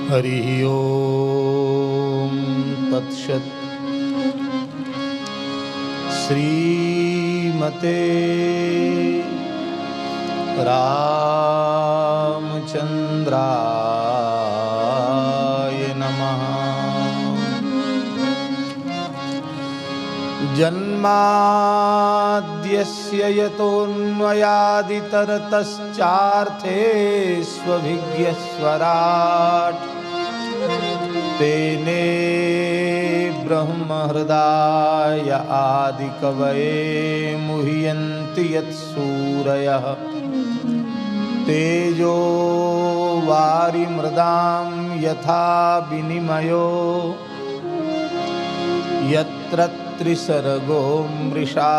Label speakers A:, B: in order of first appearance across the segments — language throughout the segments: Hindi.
A: हरि ओम तत्सत्। श्रीमते रामचंद्राय नमः। जन्माद्यस्य यतोऽन्वयादितरतश्चार्थेष्वभिज्ञस्वराट् तेने ब्रह्महृदाय आदिकवये मुह्यन्ति यत्सूरयः। तेजो वारिमृदां यथा विनिमयो यत्र त्रिसर्गो मृषा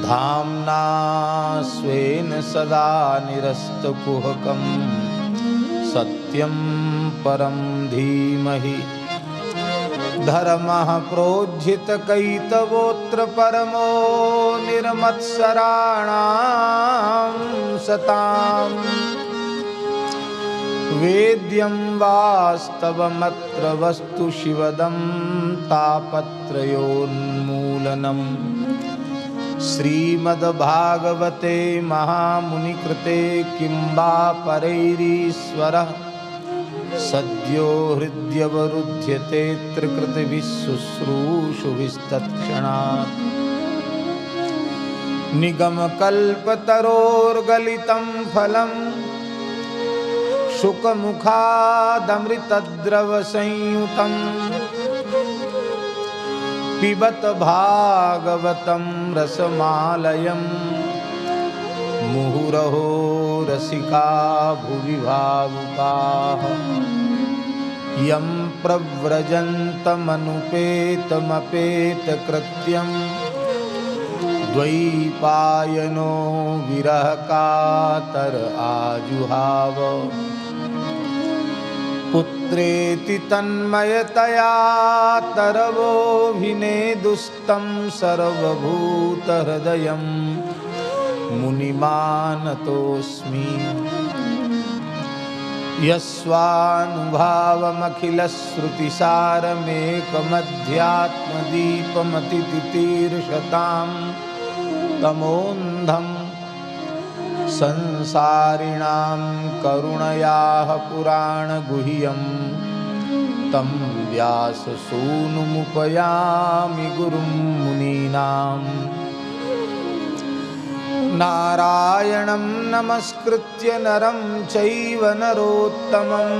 A: धाम्ना स्वेन सदा निरस्तकुहकं सत्यं परं धीमहि। धर्मः प्रोज्झितकैतवोऽत्र परमो निर्मत्सराणां सताम्। वेद्यं वास्तवमत्र वस्तु शिवदं तापत्रयोन्मूलनम्। श्रीमद्भागवते महामुनिकृते किं वा परैरीश्वरः सद्यो हृद्यवरुध्यते त्रिकृतिभिः शुश्रूषुभिस्तत्क्षणात्। निगमकल्पतरोर्गलितं फलं शुकमुखादमृतद्रवसंयुतं पिबत भागवतं रसमालयं। मुहुरहो रसिका भुवि भावुकाः यं प्रव्रजन्तमनुपेतमपेतकृत्यं द्वैपायनो विरहकातर आजुहाव। पुत्रेति तन्मयतया तरवोऽभिनेदुस्तं सर्वभूतहृदयं मुनिमानतोऽस्मि। यस्वानुभावमखिलश्रुतिसारमेकमध्यात्मदीपमतितितीर्षतां तमोऽन्धं संसारिणां करुणयाः पुराणगुह्यं तं व्याससूनुमुपयामि गुरुं मुनीनाम्। नारायणं नमस्कृत्य नरं चैव नरोत्तमं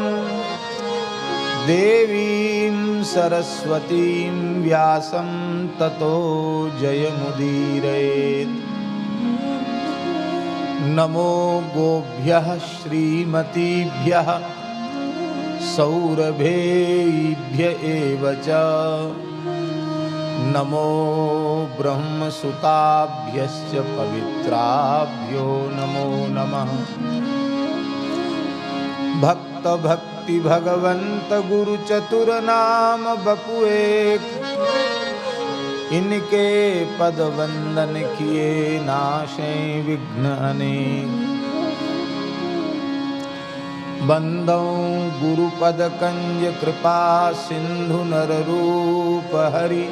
A: देवीं सरस्वतीं व्यासं ततो जयमुदीरयेत्। नमो गोभ्यः श्रीमतीभ्यः सौरभेभ्य एव च। नमो ब्रह्मसुताभ्यश्च पवित्राभ्यो नमो नमः। भक्त भक्ति भगवंत गुरु चतुर नाम बपुएक इनके पद वंदन किए नाशे विघ्न अनेक। बंदौ गुरुपद कंज कृपा सिंधु नर रूप हरि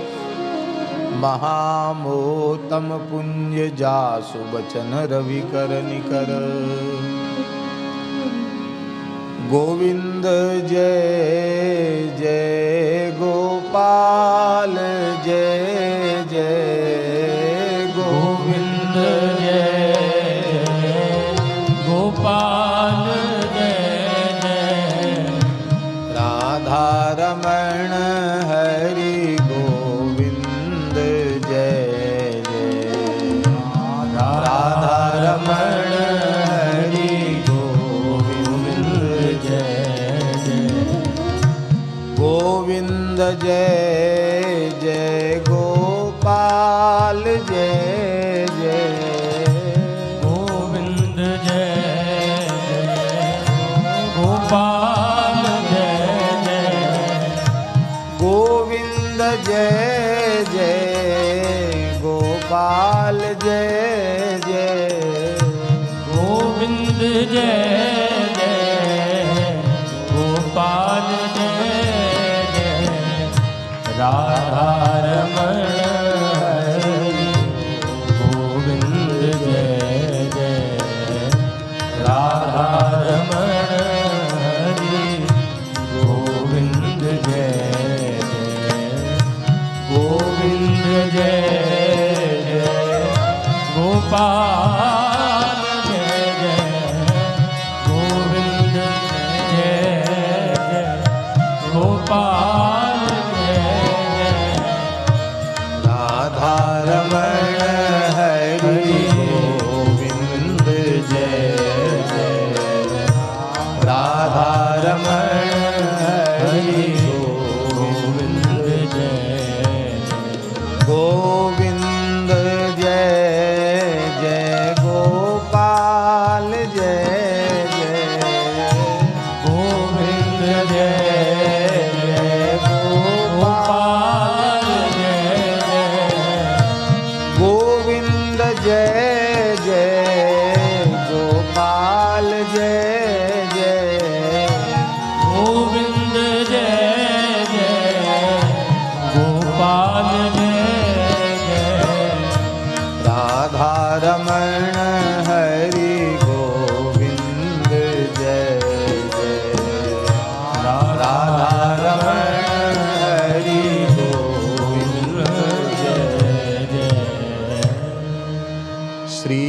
A: महामोतम पुंज जासु बचन रवि कर निकर। गोविंद जय जय गोपाल जय जय गोविंद जय जय गोपाल जय जय। राधा रमण हरि गोविंद जय जय। राधा रमण हरि गोविंद जय जय। गोविंद जय जय गोपाल जय जय।
B: गोविंद जय जय गोपाल जय जय।
A: गोविंद जय जय गोपाल जय जय।
B: गोविंद जय जय राधारमण हरि गोविंद जय जय राधारमण हरि गोविंद जय जय गोविंद जय जय गोपाल जय जय गोविंद जय जय गोपाल
A: राधारमण हरि गोविंद जय जय राधारमण हरि
B: गोविंद जय
A: गोविंद जय जय गोपाल जय जय
B: गोविंद जय जय गोपाल जय जय
A: गोविंद जय जय गोपाल जय जय
B: गोविंद जय जय गोपाल जय जय
A: राधारमण हरि गोविंद जय जय राधारमण हरि गोविंद जय
B: जय
A: श्री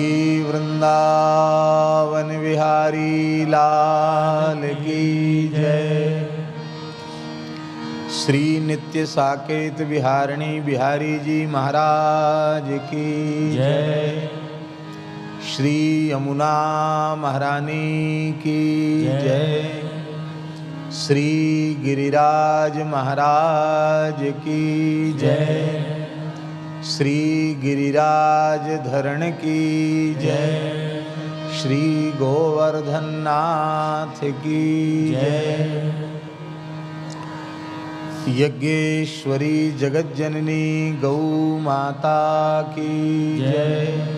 A: वृंदावन बिहारी लाल की जय। श्री नित्य साकेत बिहारिणी बिहारी जी महाराज की
B: जय
A: श्री यमुना महारानी की जय। श्री गिरिराज महाराज की जय। श्री गिरिराज धरण की जय। श्री गोवर्धन नाथ की जय। यज्ञेश्वरी जगज्जननी गौ माता की जय।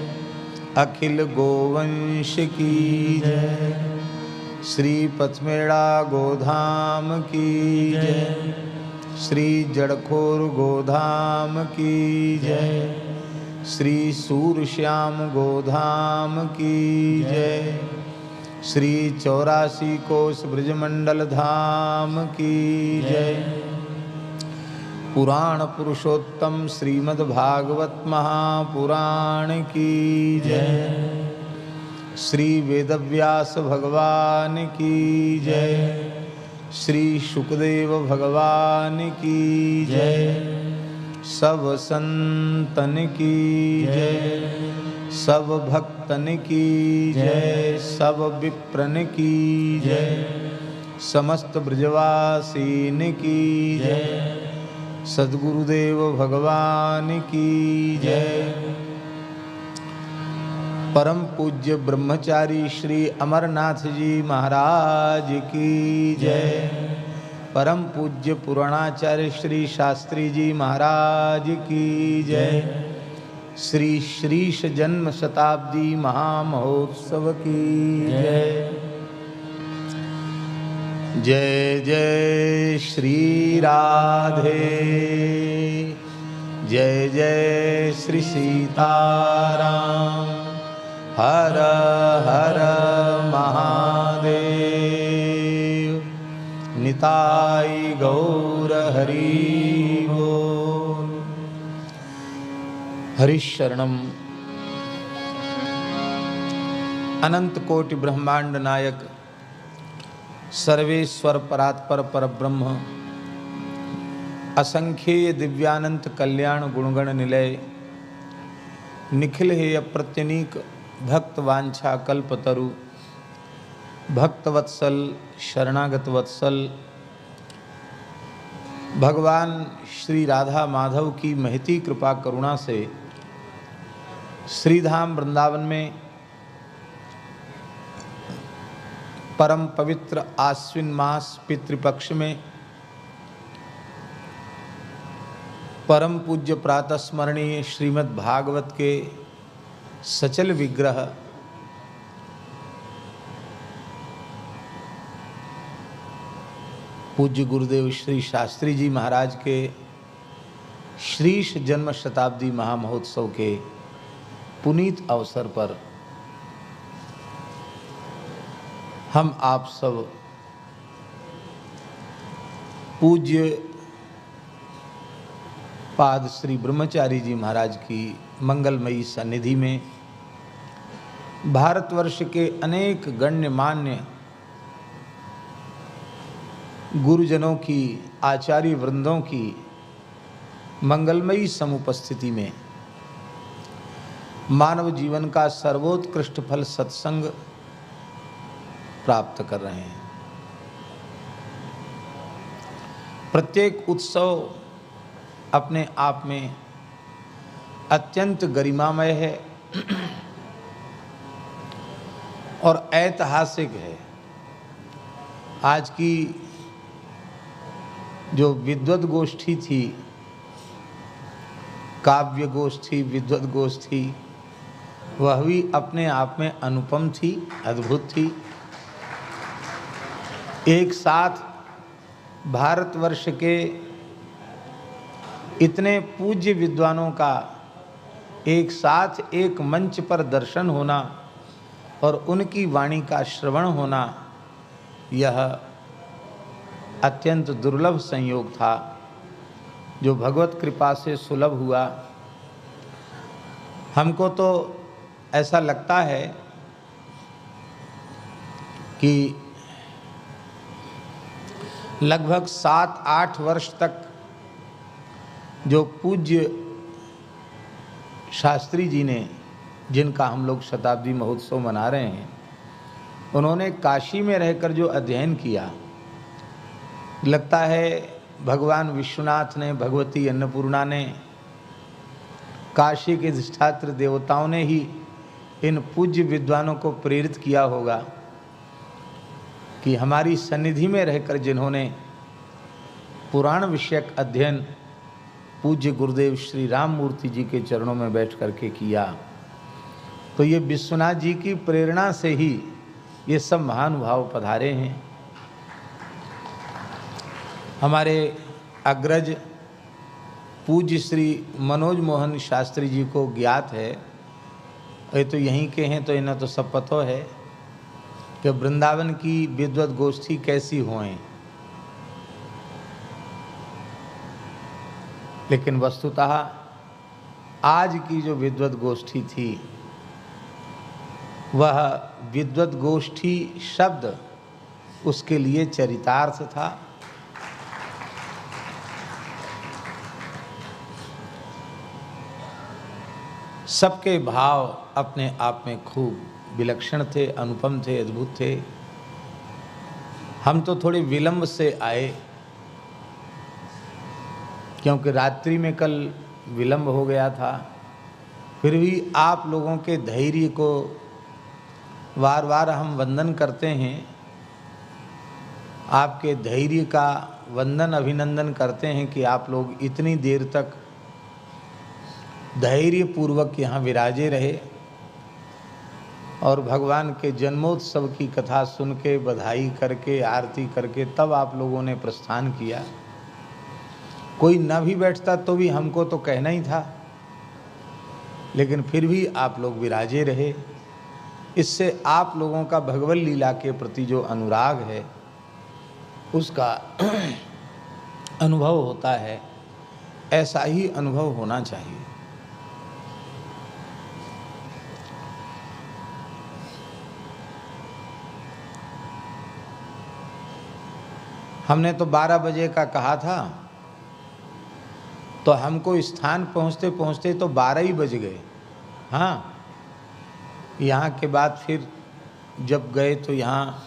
A: अखिल गोवंश की जय। श्री पथमेड़ा गोधाम की जय। श्री जड़खोर गोधाम की जय। श्री सूरश्याम गोधाम की जय। श्री 84 कोस ब्रजमंडल धाम की जय। पुराण पुरुषोत्तम श्रीमद् भागवत महापुराण की जय। श्री वेदव्यास भगवान की जय। श्री शुकदेव भगवान की जय। सब संतन की जय। सब भक्तन की जय। सब विप्रन की जय। समस्त ब्रजवासीन की जय। सद्गुरुदेव भगवान की जय। परम पूज्य ब्रह्मचारी श्री अमरनाथ जी महाराज की जय। परम पूज्य पुराणाचार्य श्री शास्त्री जी महाराज की जय। श्री श्रीश जन्म शताब्दी महामहोत्सव की जय। जय जय श्री राधे। जय जय श्री सीताराम। हर हर महादेव। निताई गौर हरि बोल। हरिशरणम। अनंत कोटि ब्रह्मांड नायक सर्वेश्वर परात्पर परब्रह्म असंख्येय दिव्यानंत कल्याण गुणगण निलय निखिल हे अप्रत्यनीक भक्त वांछा कल्पतरु भक्तवत्सल शरणागत वत्सल भगवान श्री राधा माधव की महती कृपा करुणा से श्रीधाम वृंदावन में परम पवित्र आश्विन मास पितृपक्ष में परम पूज्य प्रातः स्मरणीय श्रीमद् भागवत के सचल विग्रह पूज्य गुरुदेव श्री शास्त्री जी महाराज के श्रीश जन्म शताब्दी महामहोत्सव के पुनीत अवसर पर हम आप सब पूज्य पाद श्री ब्रह्मचारी जी महाराज की मंगलमयी सन्निधि में भारतवर्ष के अनेक गण्यमान्य गुरुजनों की, आचार्य वृंदों की मंगलमयी समुपस्थिति में मानव जीवन का सर्वोत्कृष्ट फल सत्संग प्राप्त कर रहे हैं। प्रत्येक उत्सव अपने आप में अत्यंत गरिमामय है और ऐतिहासिक है। आज की जो विद्वत गोष्ठी थी, काव्य गोष्ठी, विद्वत गोष्ठी, वह भी अपने आप में अनुपम थी, अद्भुत थी। एक साथ भारतवर्ष के इतने पूज्य विद्वानों का एक साथ एक मंच पर दर्शन होना और उनकी वाणी का श्रवण होना, यह अत्यंत दुर्लभ संयोग था जो भगवत कृपा से सुलभ हुआ। हमको तो ऐसा लगता है कि लगभग 7-8 वर्ष तक जो पूज्य शास्त्री जी ने, जिनका हम लोग शताब्दी महोत्सव मना रहे हैं, उन्होंने काशी में रहकर जो अध्ययन किया, लगता है भगवान विश्वनाथ ने, भगवती अन्नपूर्णा ने, काशी के अधिष्ठात्र देवताओं ने ही इन पूज्य विद्वानों को प्रेरित किया होगा कि हमारी सन्निधि में रहकर जिन्होंने पुराण विषयक अध्ययन पूज्य गुरुदेव श्री राम मूर्ति जी के चरणों में बैठ करके किया, तो ये विश्वनाथ जी की प्रेरणा से ही ये सब महानुभाव पधारे हैं। हमारे अग्रज पूज्य श्री मनोज मोहन शास्त्री जी को ज्ञात है, ये तो यहीं के हैं तो इन्हें तो सब पता है कि वृंदावन की विद्वत गोष्ठी कैसी होएं, लेकिन वस्तुतः आज की जो विद्वत गोष्ठी थी, वह विद्वत गोष्ठी शब्द उसके लिए चरितार्थ था। सबके भाव अपने आप में खूब विलक्षण थे, अनुपम थे, अद्भुत थे। हम तो थोड़े विलंब से आए क्योंकि रात्रि में कल विलंब हो गया था। फिर भी आप लोगों के धैर्य को बार बार हम वंदन करते हैं, आपके धैर्य का वंदन अभिनंदन करते हैं कि आप लोग इतनी देर तक धैर्य पूर्वक यहाँ विराजे रहे और भगवान के जन्मोत्सव की कथा सुन के, बधाई करके, आरती करके तब आप लोगों ने प्रस्थान किया। कोई न भी बैठता तो भी हमको तो कहना ही था, लेकिन फिर भी आप लोग विराजे रहे। इससे आप लोगों का भगवत लीला के प्रति जो अनुराग है उसका अनुभव होता है। ऐसा ही अनुभव होना चाहिए। हमने तो 12 बजे का कहा था, तो हमको स्थान पहुंचते पहुंचते तो 12 ही बज गए। हाँ, यहाँ के बाद फिर जब गए तो यहाँ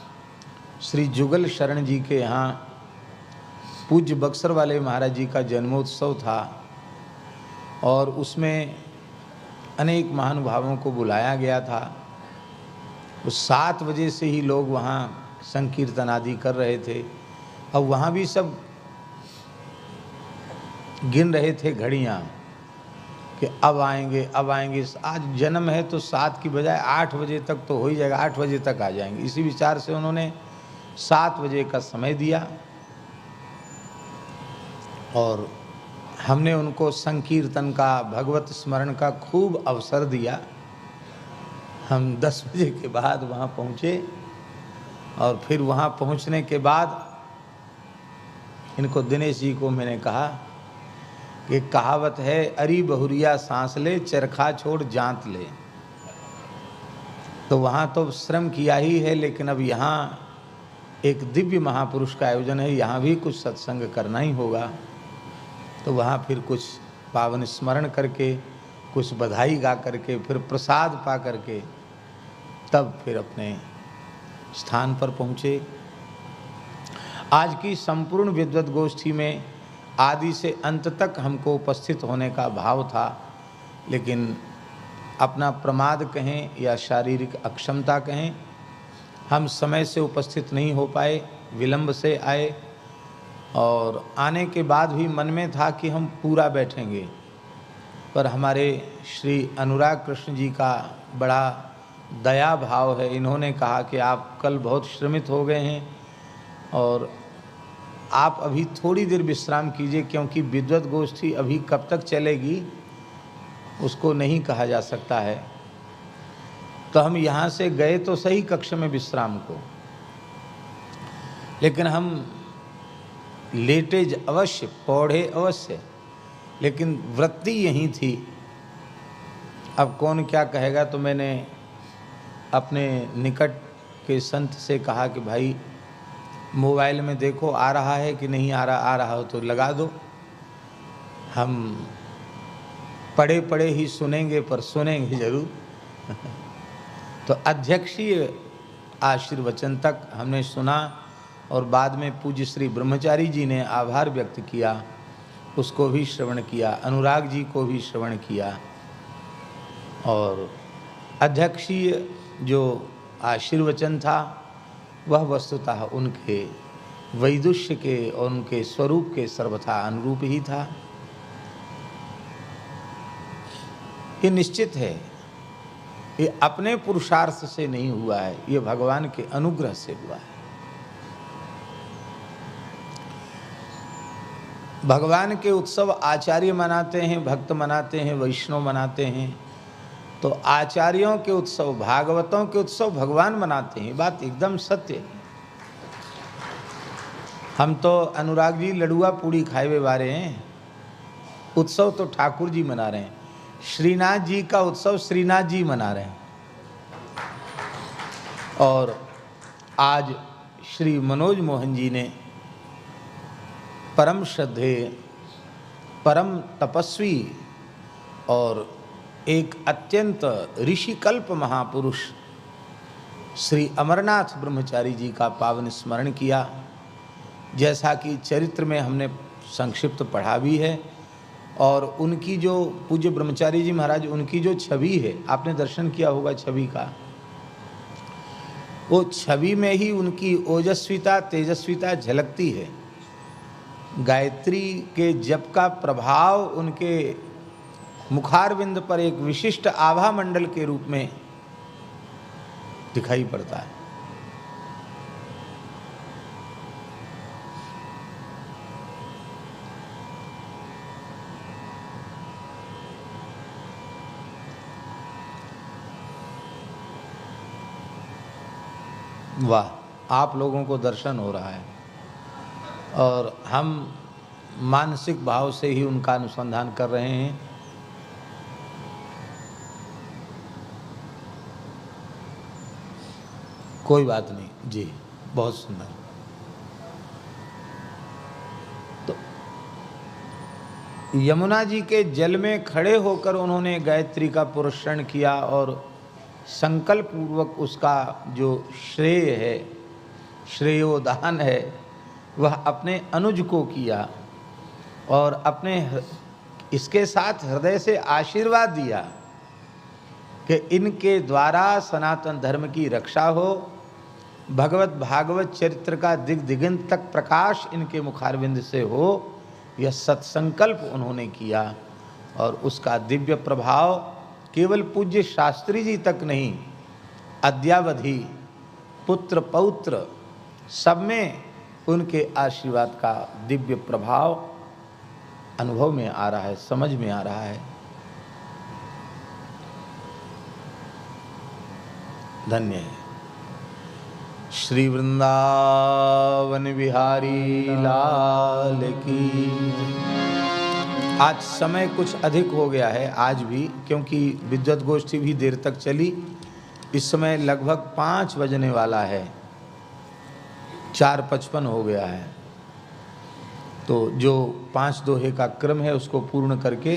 A: श्री जुगल शरण जी के यहाँ पूज्य बक्सर वाले महाराज जी का जन्मोत्सव था और उसमें अनेक महानुभावों को बुलाया गया था। उस 7 बजे से ही लोग वहाँ संकीर्तन आदि कर रहे थे और वहाँ भी सब गिन रहे थे घड़ियाँ कि अब आएंगे, अब आएंगे। आज जन्म है तो 7 की बजाय 8 बजे तक तो हो ही जाएगा, 8 बजे तक आ जाएंगे। इसी विचार से उन्होंने 7 बजे का समय दिया और हमने उनको संकीर्तन का, भगवत स्मरण का खूब अवसर दिया। हम 10 बजे के बाद वहाँ पहुँचे और फिर वहाँ पहुँचने के बाद इनको, दिनेश जी को मैंने कहा कि कहावत है, अरी बहुरिया सांस ले, चरखा छोड़ जांत ले। तो वहाँ तो श्रम किया ही है, लेकिन अब यहाँ एक दिव्य महापुरुष का आयोजन है, यहाँ भी कुछ सत्संग करना ही होगा। तो वहाँ फिर कुछ पावन स्मरण करके, कुछ बधाई गा करके, फिर प्रसाद पा करके तब फिर अपने स्थान पर पहुँचे। आज की संपूर्ण विद्वत गोष्ठी में आदि से अंत तक हमको उपस्थित होने का भाव था, लेकिन अपना प्रमाद कहें या शारीरिक अक्षमता कहें, हम समय से उपस्थित नहीं हो पाए, विलंब से आए। और आने के बाद भी मन में था कि हम पूरा बैठेंगे, पर हमारे श्री अनुराग कृष्ण जी का बड़ा दया भाव है। इन्होंने कहा कि आप कल बहुत श्रमित हो गए हैं और आप अभी थोड़ी देर विश्राम कीजिए, क्योंकि विद्वत गोष्ठी अभी कब तक चलेगी उसको नहीं कहा जा सकता है। तो हम यहाँ से गए तो सही कक्ष में विश्राम को, लेकिन हम लेटे अवश्य, पौढ़े अवश्य, लेकिन वृत्ति यही थी। अब कौन क्या कहेगा, तो मैंने अपने निकट के संत से कहा कि भाई मोबाइल में देखो आ रहा है कि नहीं आ रहा हो तो लगा दो, हम पढ़े पढ़े ही सुनेंगे, पर सुनेंगे जरूर। तो अध्यक्षीय आशीर्वचन तक हमने सुना और बाद में पूज्य श्री ब्रह्मचारी जी ने आभार व्यक्त किया, उसको भी श्रवण किया, अनुराग जी को भी श्रवण किया। और अध्यक्षीय जो आशीर्वचन था वह वस्तुतः उनके वैदुष्य के और उनके स्वरूप के सर्वथा अनुरूप ही था। ये निश्चित है, ये अपने पुरुषार्थ से नहीं हुआ है, ये भगवान के अनुग्रह से हुआ है। भगवान के उत्सव आचार्य मनाते हैं, भक्त मनाते हैं, वैष्णव मनाते हैं, तो आचार्यों के उत्सव, भागवतों के उत्सव भगवान मनाते हैं। बात एकदम सत्य है। हम तो अनुराग जी लडुआ पूड़ी खाए हुए वाले हैं, उत्सव तो ठाकुर जी मना रहे हैं। श्रीनाथ जी का उत्सव श्रीनाथ जी मना रहे हैं। और आज श्री मनोज मोहन जी ने परम श्रद्धेय, परम तपस्वी और एक अत्यंत ऋषिकल्प महापुरुष श्री अमरनाथ ब्रह्मचारी जी का पावन स्मरण किया। जैसा कि चरित्र में हमने संक्षिप्त पढ़ा भी है, और उनकी जो पूज्य ब्रह्मचारी जी महाराज, उनकी जो छवि है, आपने दर्शन किया होगा छवि का, वो छवि में ही उनकी ओजस्विता, तेजस्विता झलकती है। गायत्री के जप का प्रभाव उनके मुखारविंद पर एक विशिष्ट आभा मंडल के रूप में दिखाई पड़ता है। वाह, आप लोगों को दर्शन हो रहा है और हम मानसिक भाव से ही उनका अनुसंधान कर रहे हैं। कोई बात नहीं जी, बहुत सुंदर। तो यमुना जी के जल में खड़े होकर उन्होंने गायत्री का पुरस्करण किया और संकल्प पूर्वक उसका जो श्रेय है, श्रेयोदान है, वह अपने अनुज को किया और अपने इसके साथ हृदय से आशीर्वाद दिया कि इनके द्वारा सनातन धर्म की रक्षा हो, भगवत भागवत चरित्र का दिगंत तक प्रकाश इनके मुखारविंद से हो। यह सत्संकल्प उन्होंने किया और उसका दिव्य प्रभाव केवल पूज्य शास्त्री जी तक नहीं, अद्यावधि पुत्र पौत्र सब में उनके आशीर्वाद का दिव्य प्रभाव अनुभव में आ रहा है, समझ में आ रहा है। धन्य है। श्री वृंदावन बिहारी लाल की। आज समय कुछ अधिक हो गया है आज भी, क्योंकि विद्वत गोष्ठी भी देर तक चली। इस समय लगभग 5 बजने वाला है, 4:55 हो गया है। तो जो 5 दोहे का क्रम है उसको पूर्ण करके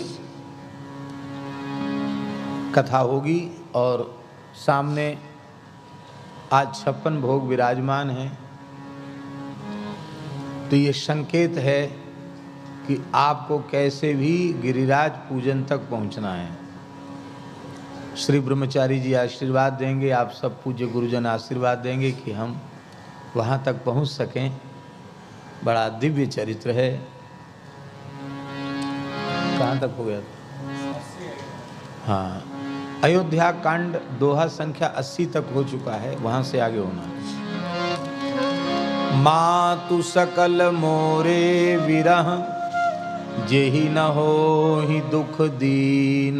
A: कथा होगी। और सामने आज 56 भोग विराजमान हैं। तो ये संकेत है कि आपको कैसे भी गिरिराज पूजन तक पहुंचना है। श्री ब्रह्मचारी जी आशीर्वाद देंगे, आप सब पूज्य गुरुजन आशीर्वाद देंगे कि हम वहाँ तक पहुँच सकें। बड़ा दिव्य चरित्र है। कहाँ तक हो गया? हाँ, अयोध्या कांड दोहा संख्या 80 तक हो चुका है, वहाँ से आगे होना। मातु सकल मोरे विरह, जेहि न होहि दुख दीन।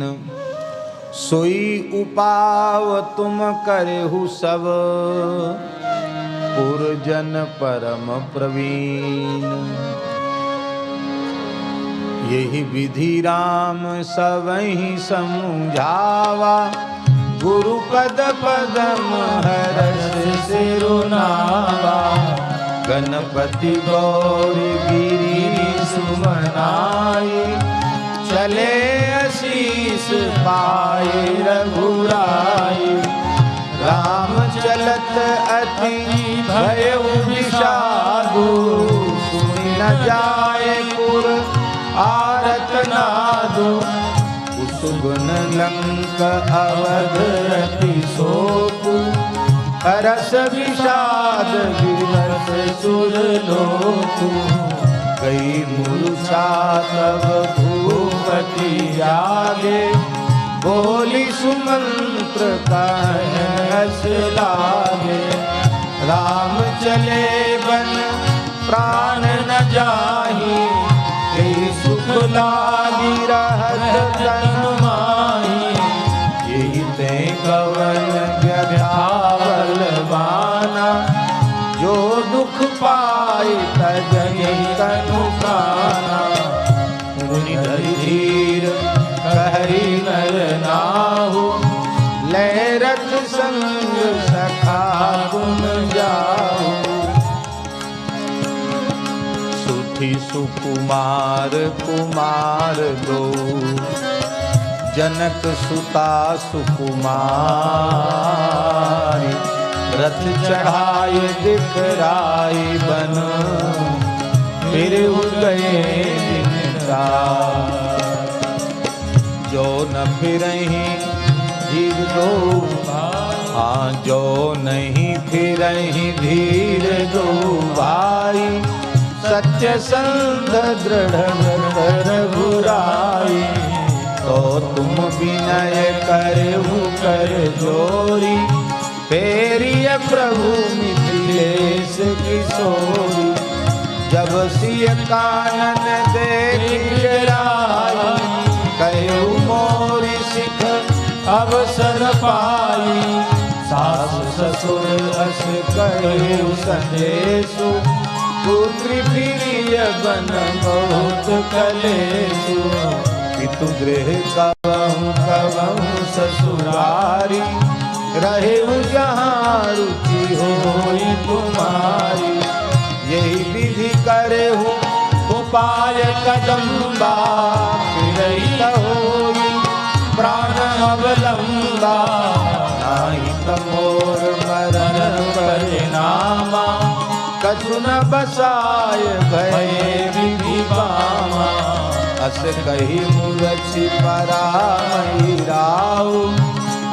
A: सोई उपाव तुम करहु सब, पुरजन परम प्रवीण। यही विधि राम सबहि समझावा, गुरुपद पदम हरष सिरुनावा। गणपति गौरी गिरी सुमनाई, चले आशीष पाए रघुराई। राम चलत अति भयउ विषादु, सुनि न जाए पुर आरत नादु। कुसुगुन लंक अवध रति सोपु, हरस विषाद विवश सुरलोकु। गई मूर्छा तब भूपति आगे, बोली सुमंत्र कहस लागे। राम चले बन प्राण न जाहि, यही सुख लागी रहत तन माही। यही ते कवन व्यथावल बाना, जो दुख पाए तजनि तनु काना। मुनि धीर कहरी नर नाहु, लय रथ संग सखा गुन जाहु। सुठी सुकुमार कुमार दो, जनक सुता सुकुमारी। रथ चढ़ाए दिखराई बन, फिर गए दिन रात। जो न फिरहीं धीर दो, हाँ जो नहीं फिरहीं धीर दो भाई। सत्य संध दृढ़ रघुराई, तो तुम विनय करहु कर जोरी। फेरिय प्रभु मिथिलेश किशोरी। जब सिय कानन देख गिराई, कहु मोरी सिख अवसर पाई। सास ससुर अस कहु संदेशु, पुत्री प्रिय बन बहुत कलेशु। पितु गृह कवहु कवहु ससुरारी, रहेहु जहाँ रुचि होई तुम्हारी। यही विधि करेहु उपाय कदम्बा, फिरहि होई प्राण अवलंबा। नाहि तमोर मरण परिणामा, कछु न बसाय भये विधि बामा। अस कही मूरछि परामहि राउ,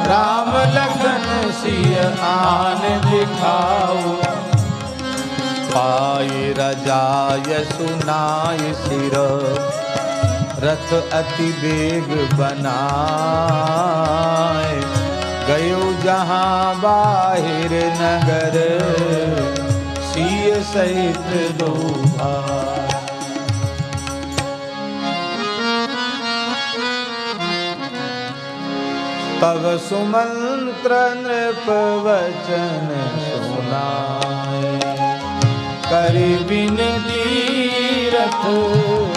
A: राम लखन सिय आन दिखाऊ। पाए रजाय सुनाय सिर, रथ अति बेग बनाए। गयो जहाँ बाहिर नगर, सिय सहित दो भाई। तव सुमंत्र नृप वचन सुनाए, करि बिनती रथ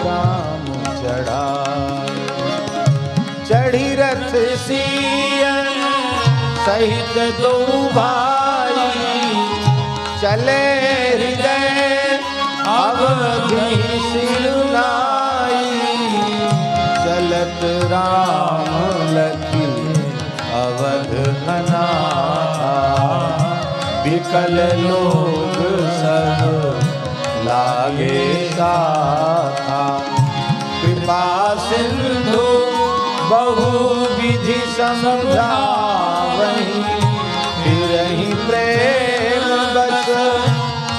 A: राम चढ़ाए। चढ़ी रथ सियन सहित दो भाई, चले हृदय अवधि सिरुनाई। चलत राम लखी अवध अनाथा, विकल लोग सब लागे साथा। कृपा सिंधु बहु विधि समझावहि, फिरहि प्रेम बस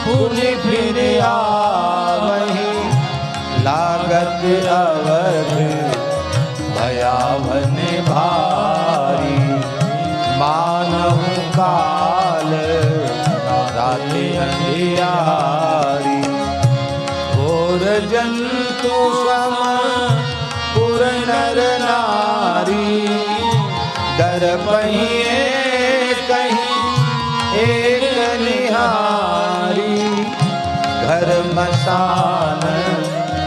A: पुनि फिर आवहि। लागत अवध भयावन भारी, मानहु काल राति अंधियारी। घोर जंतु सम पुर नर नारी, डर पहिए कहीं एक निहारी। घर मसान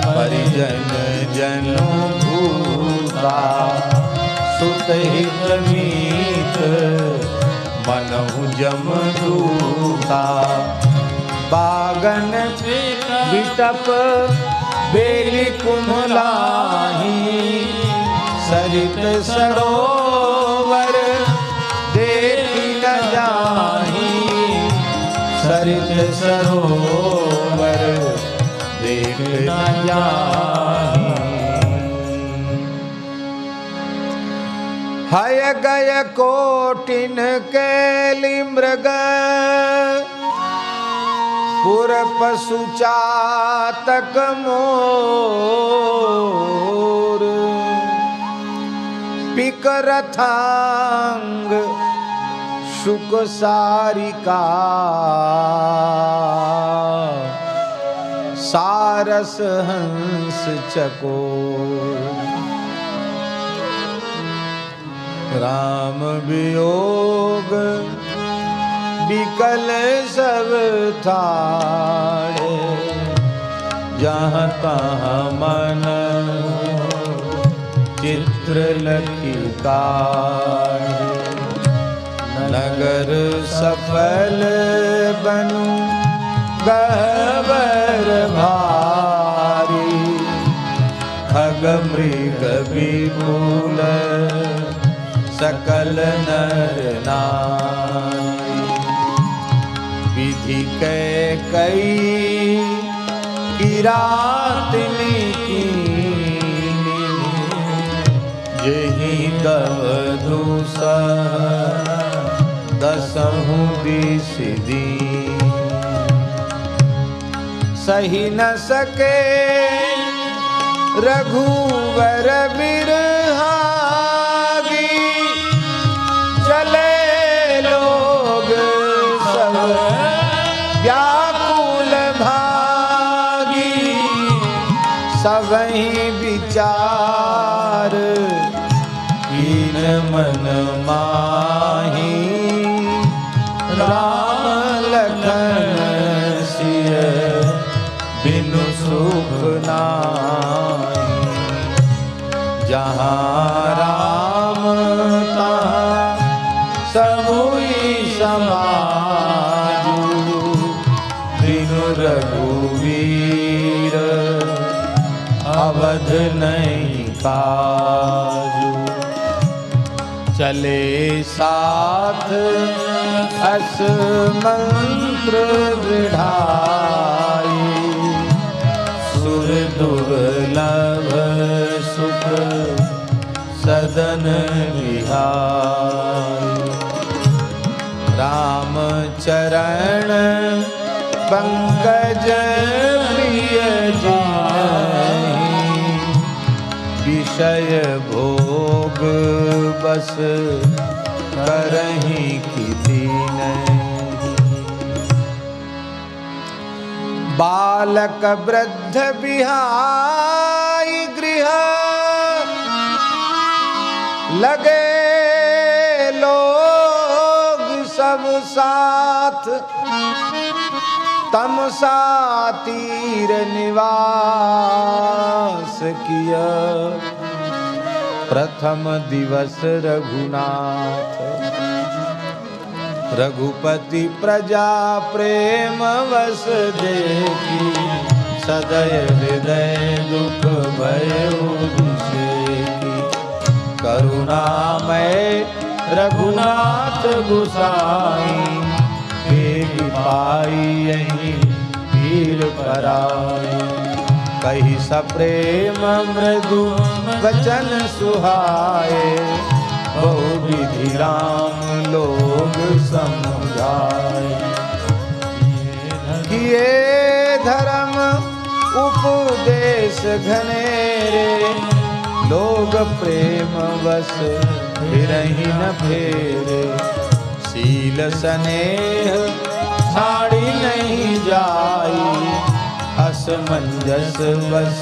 A: परिजन जनु भूता, सुत हित मीत मनहु जमदूता। बागन विटप बेली कुम्हलाही, सरित सरोवर देखी न जाही। सरित सरोवर देख न जाही। हय गय कोटिन कैली मृग, पुर पशु चातक मोर। पिक रथांग शुक सारिका, सारस हंस चकोर। राम वियोग विकल सब ठाड़े, जहाँ तहाँ मन चित्र लखी काढ़े। नगर सफल बनु गहवर भारी, खग मृग विपुल सकल नर नारी। विधि कई किरातनी कीनी, जेहि दव दूसह दसहु बीस दीन। सही न सके रघुवर बिरहा, व्याकुल भागी। सबहि विचार कीन मन माही, राम लखन सिय बिनु सुख नाहि। जहाँ राम तहाँ सबुई समाजू, बिनु रघुवीर अवध नहीं काजू। चले साथ अस मंत्र दृढ़ाई, सुर दुर्लभ सुख सदन विहाई। राम चरण पंकज प्रिय जिनहि, विषय भोग बस करहि किति नहीं। बालक वृद्ध बिहाई गृह, लगे साथ तमसा तीर निवास किया। प्रथम दिवस रघुनाथ रघुपति प्रजा प्रेम वस देखी। सदय हृदय दुख भयो विषेकी। करुणामय रघुनाथ गोसाई वेग पाई यही पीर पराई। कही सप्रेम मृदु वचन सुहाए। बहु विधि राम लोग समझाए। किए धर्म उपदेश घनेरे। लोग प्रेम वश फिरहि न फेरे। शील स्नेह छाड़ी नहीं जाई। असमंजस बस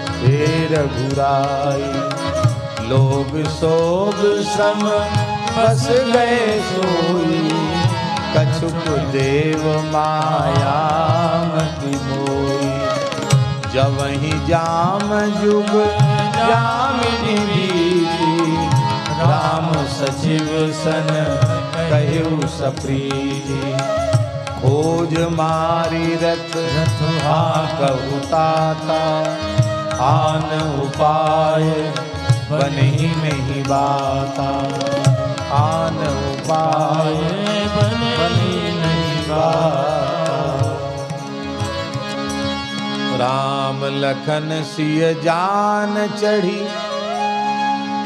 A: फेर घुराई। लोग सोग श्रम बस गए सोई। कछुक देव माया मति मोई। जवहि जाम जुग जामिनी बीती। राम सचिव सन कहु सप्रीति। खोज मारी रथ कहु ताता। आन उपाय बनहि नहीं बाता। आन उपाय बनहि नहीं बाता। राम लखन सिय जान चढ़ी।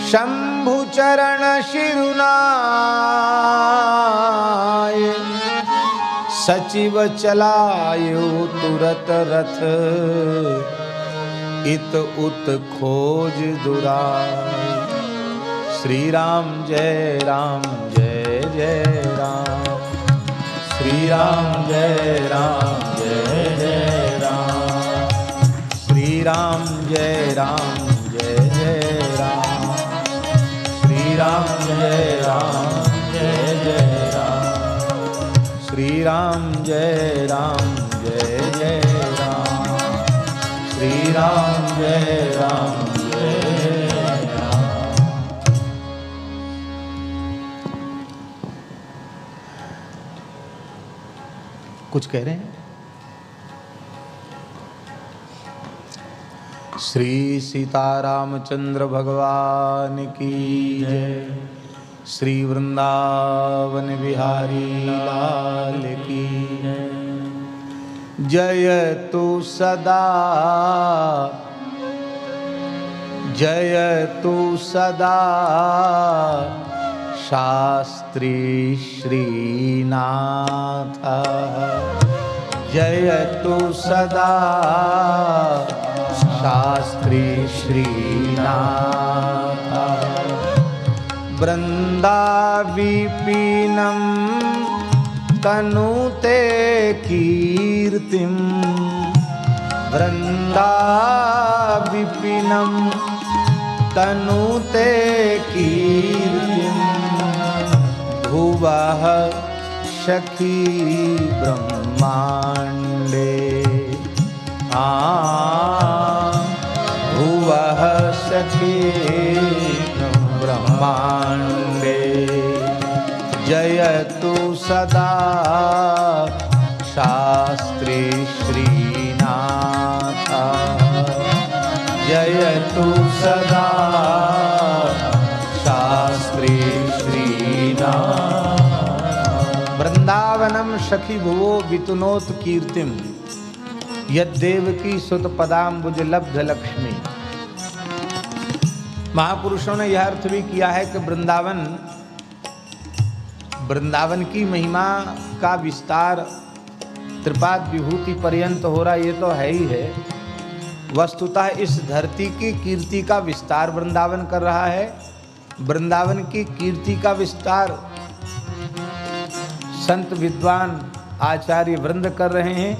A: शंभु चरण शिरुनाय। सचिव चलायो तुरत रथ। इत उत खोज दुराई। श्री राम जय जय राम। श्री राम जय जय राम। श्री राम जय जय राम। श्री राम जय जय राम। श्री राम जय जय राम। श्री राम जय राम। कुछ कह रहे हैं? श्री सीतारामचंद्र भगवान की जय। श्री वृंदावन बिहारी लाल की जय। तु सदा जय तु सदा। शास्त्री श्रीनाथ जय तु सदा। शास्त्री श्रीनाथ। वृंदाविपीनं तनुते कीर्तिं। वृंदाविपीनं तनुते कीर्तिं। भुवः सखी ब्रह्मांडे। भुवः सखी ब्रह्मांडे। जयतु सदा शास्त्री श्रीनाथ। जयतु सदा शास्त्री श्रीनाथ। वृंदावनम सखी भुवो वितुनोत कीर्तिम। यद्देवकी सुत पदाम्बुज लब्ध लक्ष्मी। महापुरुषों ने यह अर्थ भी किया है कि वृंदावन की महिमा का विस्तार त्रिपाद विभूति पर्यंत हो रहा, ये तो है ही है। वस्तुतः इस धरती की कीर्ति का विस्तार वृंदावन कर रहा है। वृंदावन की कीर्ति का विस्तार संत विद्वान आचार्य वृंद कर रहे हैं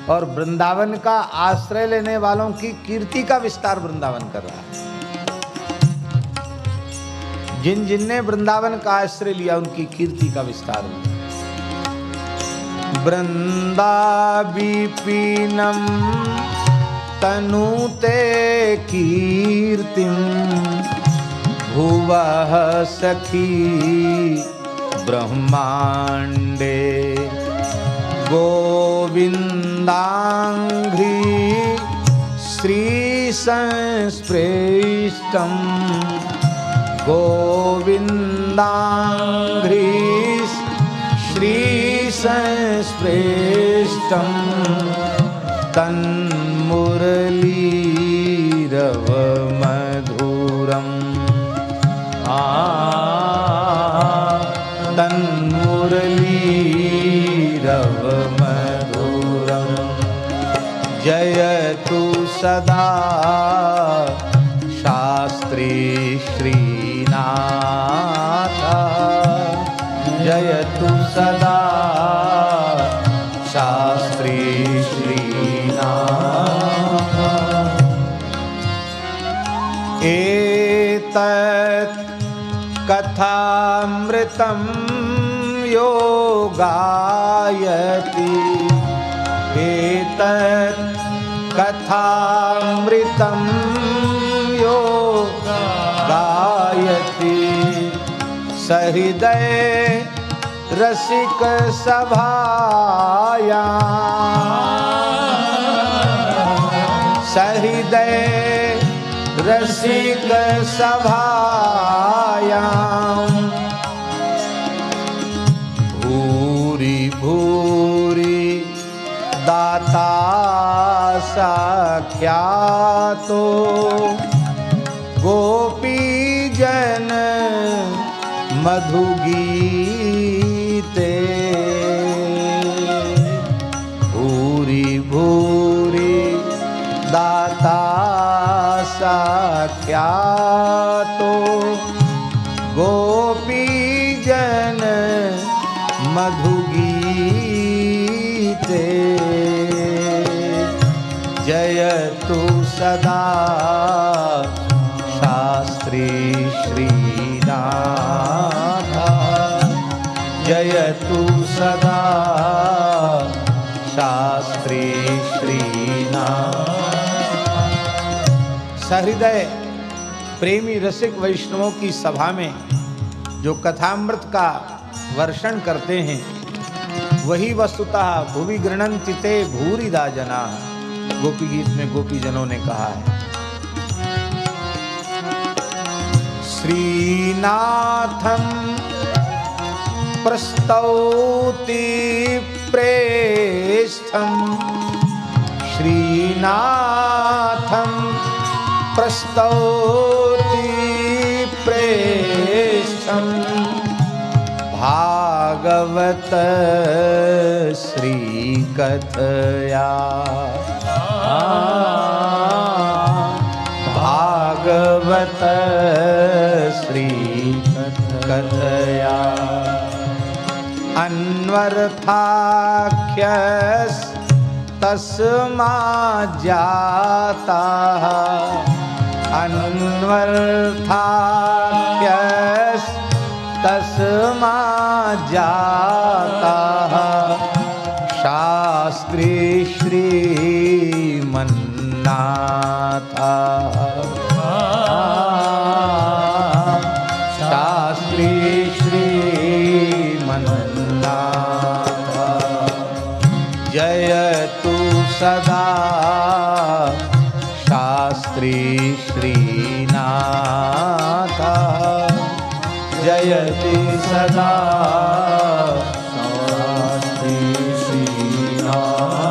A: और वृंदावन का आश्रय लेने वालों की कीर्ति का विस्तार वृंदावन कर रहा है। जिन जिनने वृंदावन का आश्रय लिया उनकी कीर्ति का विस्तार हुआ। वृंदाविपीनम तनुते कीर्तिम भुवः सखी ब्रह्मांडे गोविंदांघ्रि श्री संस्पृष्टम गोविंदांघ्रि श्री संस्पृष्टम तन्मुरलीरव मधुरम तन्मुरलीरव मधुरम जयतु सदा शास्त्री श्रीनाथ जयतु सदा शास्त्री श्रीनाथ एतत् कथामृतं यो गायति एतत् कथामृतं यो गायति सहृदय रसिक सभाया सहृदय रसिक सभाया भूरि भूरि दाता साख्यातो गोपी जन मधुगीते भूरि भूरि दाता साख्यातो गोपी जन मधुगीते जयतु सदा शास्त्री श्रीनाथ जयतु सदा शास्त्री श्रीनाथ। सहृदय प्रेमी रसिक वैष्णवों की सभा में जो कथामृत का वर्षण करते हैं वही वस्तुतः भुवि गृह्णन्ति ते भूरिदा जना गोपी गीत में गोपी जनों ने कहा है। श्रीनाथम प्रस्तौति प्रेष्ठम श्रीनाथम प्रस्तौति प्रेष्ठम भागवत श्री कथया भागवत श्री कथया अन्वर्थाख्यस तस्मा जाता अन्वर्थाख्यस तस्मा जाता शास्त्री श्रीमन्नाथ शास्त्री श्रीमन्नाथ जयतु सदा शास्त्री श्रीनाथ जयति सदा शास्त्री श्रीनाथ।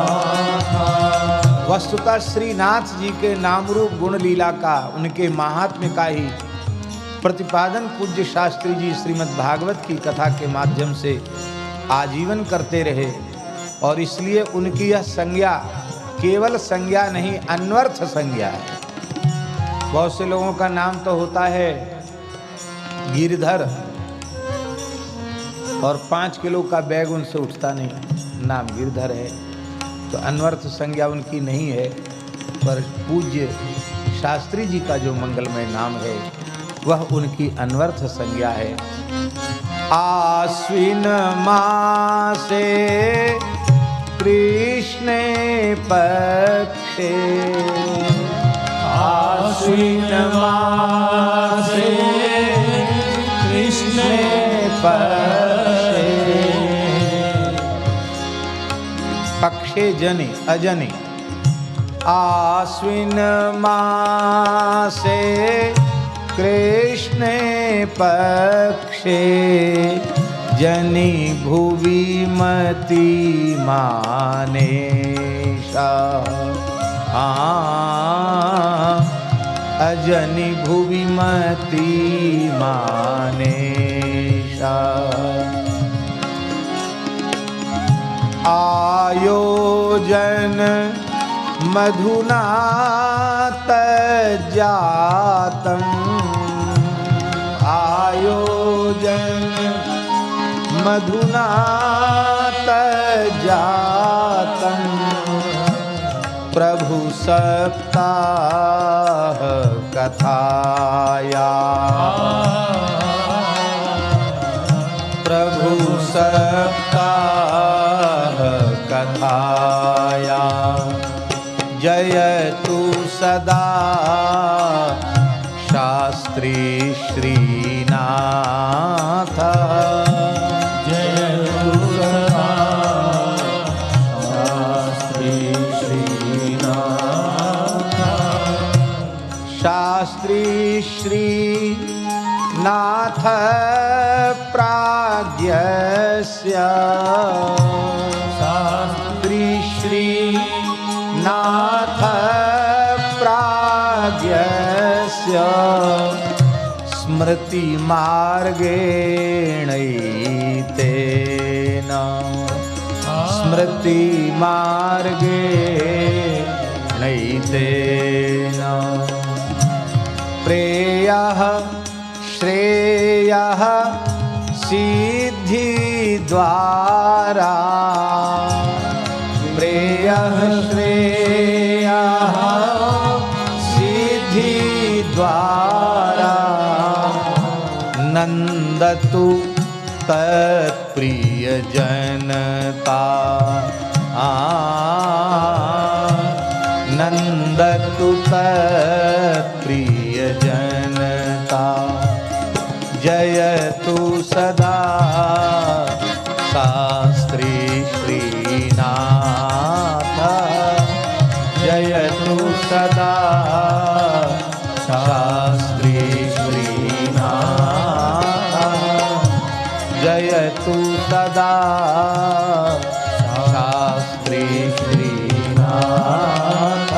A: वस्तुतः श्रीनाथ जी के नाम रूप गुण लीला का उनके महात्म्य का ही प्रतिपादन पूज्य शास्त्री जी श्रीमद् भागवत की कथा के माध्यम से आजीवन करते रहे और इसलिए उनकी यह संज्ञा केवल संज्ञा नहीं अन्वर्थ संज्ञा है। बहुत से लोगों का नाम तो होता है गिरधर और 5 किलो का बैग उनसे उठता नहीं, नाम गिरधर है, तो अन्वर्थ संज्ञा उनकी नहीं है। पर पूज्य शास्त्री जी का जो मंगलमय नाम है वह उनकी अन्वर्थ संज्ञा है। आश्विन मासे कृष्णे पक्षे
B: आश्विन मासे कृष्णे
A: पक्षे पक्षे जनि अजनि आश्विन मासे कृष्णे पक्षे जनि भुवि मति मानेशा अजनि भुवि मति मानेशा आयोजन मधुना तज्जातम् आयोजन मधुना तज्जातम् प्रभु सप्ताह कथाया प्रभु सप्ताह कथाया जयतु सदा शास्त्री श्रीनाथ
B: जयतु सदा शास्त्री श्रीनाथ
A: शास्त्री श्रीनाथ प्राज्ञस्य शास्त्री श्रीनाथ प्राज्ञस्य स्मृति मार्गेणैतेन स्मृति मार्गेणैतेन प्रेयः श्रेयः सिद्धिद्वारा प्रेयः श्रेयः सिद्धिद्वारा नन्दतु तत्प्रियजनता नन्दतु तत्प्रियजनता जयतु सदा शास्त्री श्रीनाथ जयतु सदा शास्त्री श्रीनाथ जयतु सदा शास्त्री श्रीनाथ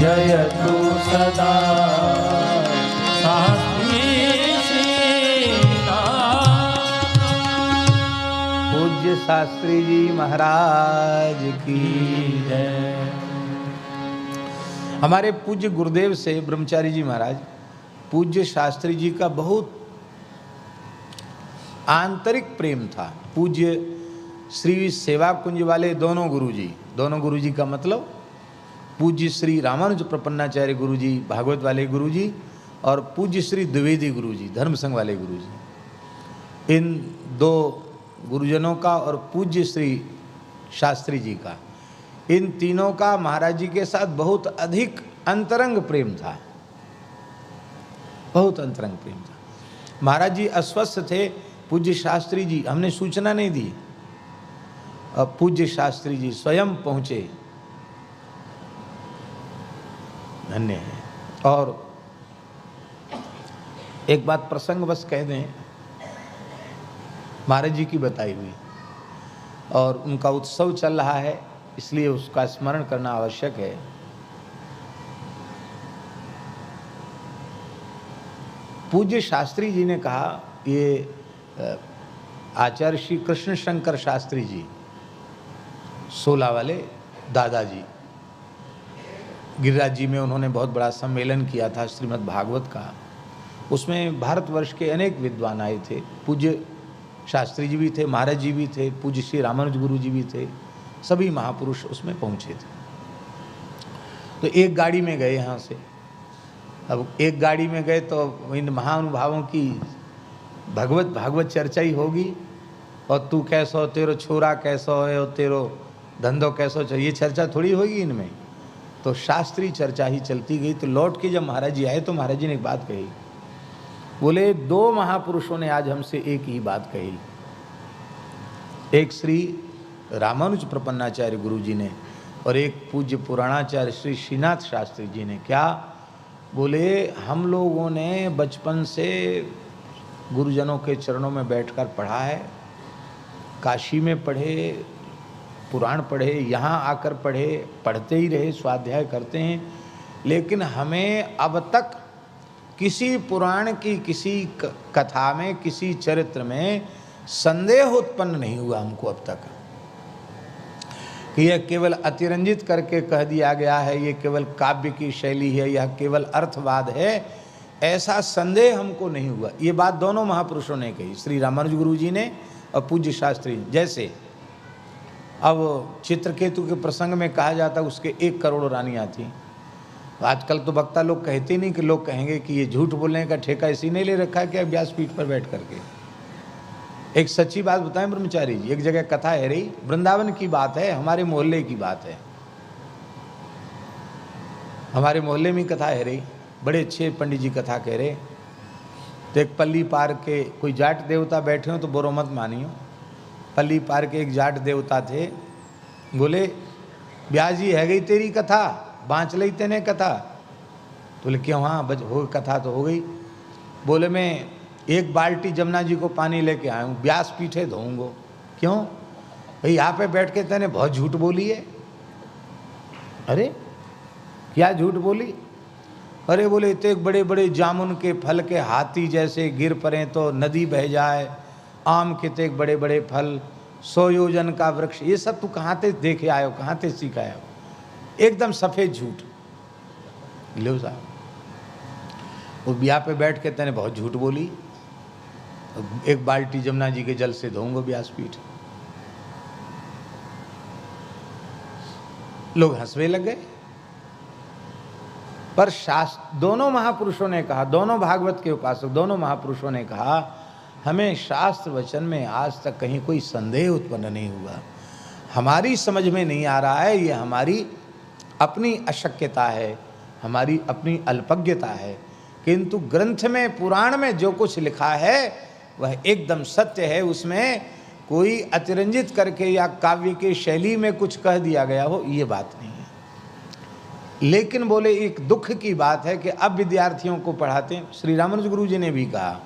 A: जयतु सदा
B: शास्त्री श्रीनाथ।
A: पूज्य शास्त्री जी महाराज की जय। हमारे पूज्य गुरुदेव से ब्रह्मचारी जी महाराज पूज्य शास्त्री जी का बहुत आंतरिक प्रेम था। पूज्य श्री सेवा कुंज वाले दोनों गुरुजी का मतलब पूज्य श्री रामानुज प्रपन्नाचार्य गुरुजी भागवत वाले गुरुजी और पूज्य श्री द्विवेदी गुरुजी धर्म संघ वाले गुरुजी, इन दो गुरुजनों का और पूज्य श्री शास्त्री जी का, इन तीनों का महाराज जी के साथ बहुत अधिक अंतरंग प्रेम था, बहुत अंतरंग प्रेम था। महाराज जी अस्वस्थ थे, पूज्य शास्त्री जी, हमने सूचना नहीं दी, अब पूज्य शास्त्री जी स्वयं पहुंचे, धन्य है। और एक बात प्रसंग बस कह दें, महाराज जी की बताई हुई, और उनका उत्सव चल रहा है इसलिए उसका स्मरण करना आवश्यक है। पूज्य शास्त्री जी ने कहा, ये आचार्य श्री कृष्ण शंकर शास्त्री जी 16 वाले दादाजी, गिरिराज जी में उन्होंने बहुत बड़ा सम्मेलन किया था श्रीमद् भागवत का, उसमें भारतवर्ष के अनेक विद्वान आए थे। पूज्य शास्त्री जी भी थे, महाराज जी भी थे, पूज्य श्री रामानुज गुरु जी भी थे, सभी महापुरुष उसमें पहुंचे थे। तो एक गाड़ी में गए यहाँ से, अब एक गाड़ी में गए तो इन महानुभावों की भागवत चर्चा ही होगी और तू कैसो, तेरो छोरा कैसो है, और तेरो धंधो कैसो चाहिए, ये चर्चा थोड़ी होगी इनमें। तो शास्त्रीय चर्चा ही चलती गई। तो लौट के जब महाराज जी आए तो महाराज जी ने एक बात कही, बोले दो महापुरुषों ने आज हमसे एक ही बात कही। एक श्री रामानुज प्रपन्नाचार्य गुरु जी ने और एक पूज्य पुराणाचार्य श्री श्रीनाथ शास्त्री जी ने। क्या बोले, हम लोगों ने बचपन से गुरुजनों के चरणों में बैठकर पढ़ा है, काशी में पढ़े, पुराण पढ़े, यहाँ आकर पढ़े, पढ़ते ही रहे, स्वाध्याय करते हैं, लेकिन हमें अब तक किसी पुराण की किसी कथा में, किसी चरित्र में संदेह उत्पन्न नहीं हुआ हमको अब तक कि यह केवल अतिरंजित करके कह दिया गया है, ये केवल काव्य की शैली है, यह केवल अर्थवाद है, ऐसा संदेह हमको नहीं हुआ। ये बात दोनों महापुरुषों ने कही, श्री रामानुज गुरु जी ने और पूज्य शास्त्री। जैसे अब चित्रकेतु के प्रसंग में कहा जाता उसके 1 करोड़ रानियाँ थीं। आजकल तो वक्ता लोग कहते नहीं कि लोग कहेंगे कि ये झूठ बोलने का ठेका इसी ने ले रखा है कि व्यासपीठ पर बैठ करके। एक सच्ची बात बताएं ब्रह्मचारी जी, एक जगह कथा है रही, वृंदावन की बात है, हमारे मोहल्ले की बात है। हमारे मोहल्ले में कथा है रही, बड़े अच्छे पंडित जी कथा कह रहे। तो एक पल्ली पार के कोई जाट देवता बैठे हो तो बुरो मत मानियो। पल्ली पार के एक जाट देवता थे, बोले ब्याह जी है गई तेरी कथा, बाँच ली तेने कथा। तो बोले क्यों, हाँ हो कथा तो हो गई। बोले मैं 1 बाल्टी जमुना जी को पानी लेके आया हूँ, व्यास पीठे धोऊंगो। क्यों भाई, यहाँ पे बैठ के तेने बहुत झूठ बोली है। अरे क्या झूठ बोली? अरे बोले इतने बड़े बड़े जामुन के फल के हाथी जैसे गिर पड़े तो नदी बह जाए, आम के ते बड़े बड़े फल, 100 योजन का वृक्ष, ये सब तू कहाँ से देखे आयो, कहाँ से सीख आयो? एकदम सफ़ेद झूठ। लो साहब, वो ब्याह पे बैठ के तेने बहुत झूठ बोली, 1 बाल्टी जमुना जी के जल से धोऊंगा व्यासपीठ। लोग हंसवे लग गए। पर शास्त्र, दोनों महापुरुषों ने कहा, दोनों भागवत के उपासक, दोनों महापुरुषों ने कहा हमें शास्त्र वचन में आज तक कहीं कोई संदेह उत्पन्न नहीं हुआ। हमारी समझ में नहीं आ रहा है, ये हमारी अपनी अशक्यता है, हमारी अपनी अल्पज्ञता है, किंतु ग्रंथ में, पुराण में जो कुछ लिखा है वह एकदम सत्य है। उसमें कोई अतिरंजित करके या काव्य की शैली में कुछ कह दिया गया हो, ये बात नहीं है। लेकिन बोले एक दुख की बात है कि अब विद्यार्थियों को पढ़ाते हैं, श्री रामानुज गुरु जी ने भी कहा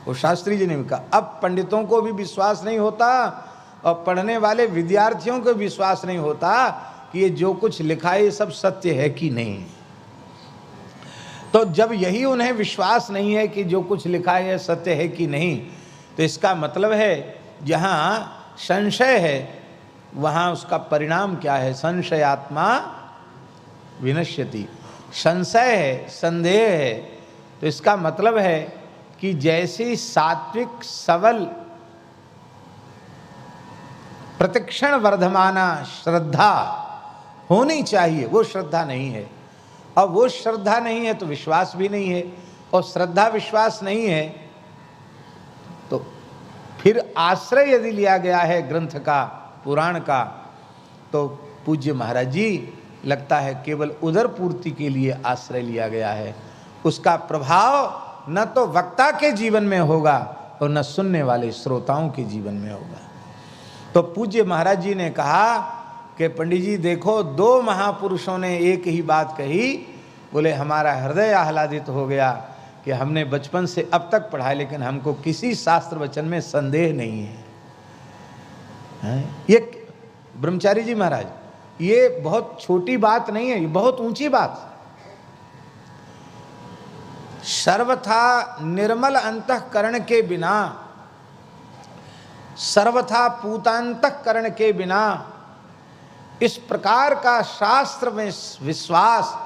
A: और शास्त्री जी ने भी कहा, अब पंडितों को भी विश्वास नहीं होता और पढ़ने वाले विद्यार्थियों को विश्वास नहीं होता कि ये जो कुछ लिखा है ये सब सत्य है कि नहीं। तो जब यही उन्हें विश्वास नहीं है कि जो कुछ लिखा है ये सत्य है कि नहीं, तो इसका मतलब है जहाँ संशय है वहाँ उसका परिणाम क्या है? संशयात्मा विनश्यति। संशय है, संदेह है, तो इसका मतलब है कि जैसी सात्विक सबल प्रतिक्षण वर्धमाना श्रद्धा होनी चाहिए, वो श्रद्धा नहीं है। और वो श्रद्धा नहीं है तो विश्वास भी नहीं है, और श्रद्धा विश्वास नहीं है तो फिर आश्रय यदि लिया गया है ग्रंथ का, पुराण का, तो पूज्य महाराज जी लगता है केवल उदर पूर्ति के लिए आश्रय लिया गया है। उसका प्रभाव न तो वक्ता के जीवन में होगा और न सुनने वाले श्रोताओं के जीवन में होगा। तो पूज्य महाराज जी ने कहा कि पंडित जी देखो, 2 महापुरुषों ने एक ही बात कही। बोले हमारा हृदय आह्लादित हो गया कि हमने बचपन से अब तक पढ़ा है, लेकिन हमको किसी शास्त्र वचन में संदेह नहीं है। ये ब्रह्मचारी जी महाराज, ये बहुत छोटी बात नहीं है, ये बहुत ऊंची बात। सर्वथा निर्मल अंतःकरण के बिना, सर्वथा पूतांतःकरण के बिना इस प्रकार का शास्त्र में विश्वास,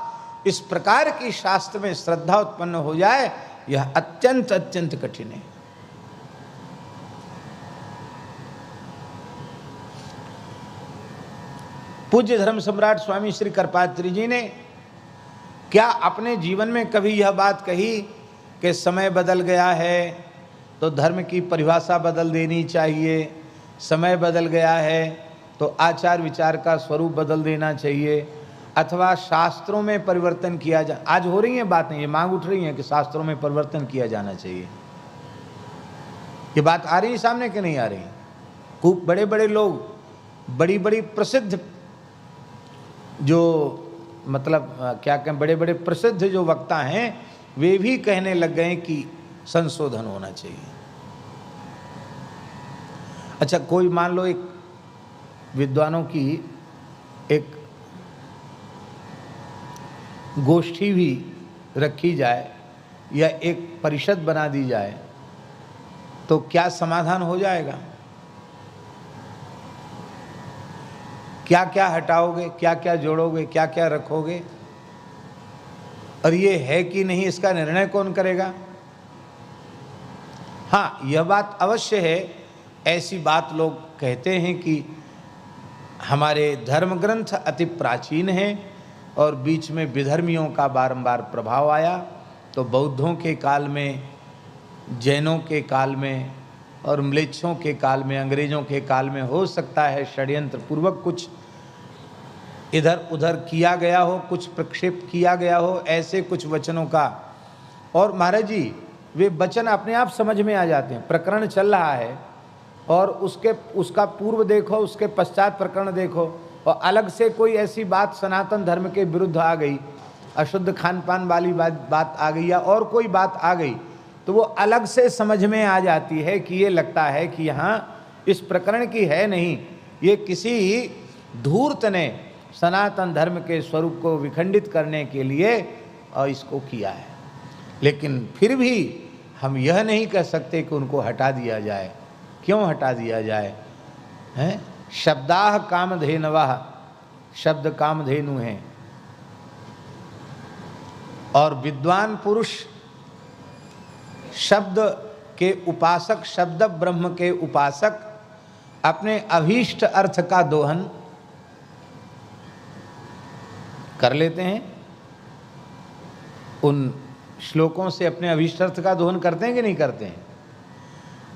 A: इस प्रकार की शास्त्र में श्रद्धा उत्पन्न हो जाए, यह अत्यंत अत्यंत कठिन है। पूज्य धर्म सम्राट स्वामी श्री करपात्री जी ने क्या अपने जीवन में कभी यह बात कही कि समय बदल गया है तो धर्म की परिभाषा बदल देनी चाहिए, समय बदल गया है तो आचार विचार का स्वरूप बदल देना चाहिए, अथवा शास्त्रों में परिवर्तन किया जा, आज हो रही है बातें, ये मांग उठ रही है कि शास्त्रों में परिवर्तन किया जाना चाहिए। ये बात आ रही है सामने कि नहीं आ रही? खूब बड़े बड़े लोग, बड़ी बड़ी प्रसिद्ध जो मतलब क्या कहें, बड़े बड़े प्रसिद्ध जो वक्ता हैं वे भी कहने लग गए कि संशोधन होना चाहिए। अच्छा, कोई मान लो एक विद्वानों की एक गोष्ठी भी रखी जाए या एक परिषद बना दी जाए तो क्या समाधान हो जाएगा? क्या क्या हटाओगे, क्या क्या जोड़ोगे, क्या क्या रखोगे, और ये है कि नहीं इसका निर्णय कौन करेगा? हाँ, यह बात अवश्य है, ऐसी बात लोग कहते हैं कि हमारे धर्म ग्रंथ अति प्राचीन हैं और बीच में विधर्मियों का बारंबार प्रभाव आया, तो बौद्धों के काल में, जैनों के काल में और म्लेच्छों के काल में, अंग्रेजों के काल में हो सकता है षड्यंत्र पूर्वक कुछ इधर उधर किया गया हो, कुछ प्रक्षेप किया गया हो, ऐसे कुछ वचनों का। और महाराज जी वे वचन अपने आप समझ में आ जाते हैं। प्रकरण चल रहा है और उसका पूर्व देखो, उसके पश्चात प्रकरण देखो, और अलग से कोई ऐसी बात सनातन धर्म के विरुद्ध आ गई, अशुद्ध खान पान वाली बात आ गई या और कोई बात आ गई, तो वो अलग से समझ में आ जाती है कि ये लगता है कि यहाँ इस प्रकरण की है नहीं, ये किसी धूर्त ने सनातन धर्म के स्वरूप को विखंडित करने के लिए और इसको किया है। लेकिन फिर भी हम यह नहीं कह सकते कि उनको हटा दिया जाए। क्यों हटा दिया जाए? हैं? शब्दाह कामधेनवः, शब्द कामधेनु हैं, और विद्वान पुरुष शब्द के उपासक, शब्द ब्रह्म के उपासक अपने अभीष्ट अर्थ का दोहन कर लेते हैं। उन श्लोकों से अपने अभीष्ट अर्थ का दोहन करते हैं कि नहीं करते हैं?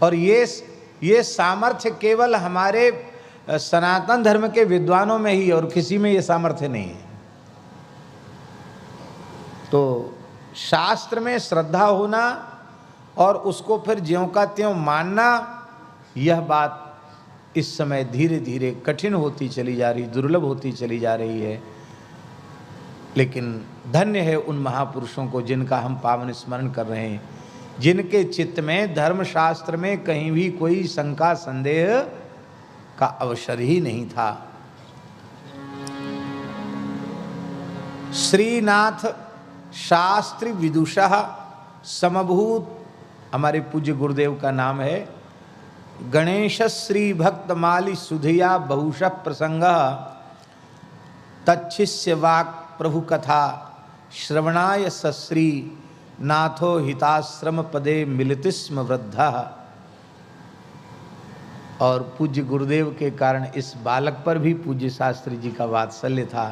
A: और ये सामर्थ्य केवल हमारे सनातन धर्म के विद्वानों में ही, और किसी में ये सामर्थ्य नहीं है। तो शास्त्र में श्रद्धा होना और उसको फिर ज्यों का त्यों मानना, यह बात इस समय धीरे धीरे कठिन होती चली जा रही, दुर्लभ होती चली जा रही है। लेकिन धन्य है उन महापुरुषों को जिनका हम पावन स्मरण कर रहे हैं, जिनके चित्त में धर्मशास्त्र में कहीं भी कोई शंका संदेह का अवसर ही नहीं था। श्रीनाथ शास्त्री विदुषः समभूत, हमारे पूज्य गुरुदेव का नाम है। गणेश श्री भक्त माली सुधिया बहुश प्रसंग, तच्छिष्य वाक प्रभु कथा श्रवणाय सश्री नाथो हिताश्रम पदे मिलति स्म वृद्धा। और पूज्य गुरुदेव के कारण इस बालक पर भी पूज्य शास्त्री जी का वात्सल्य था।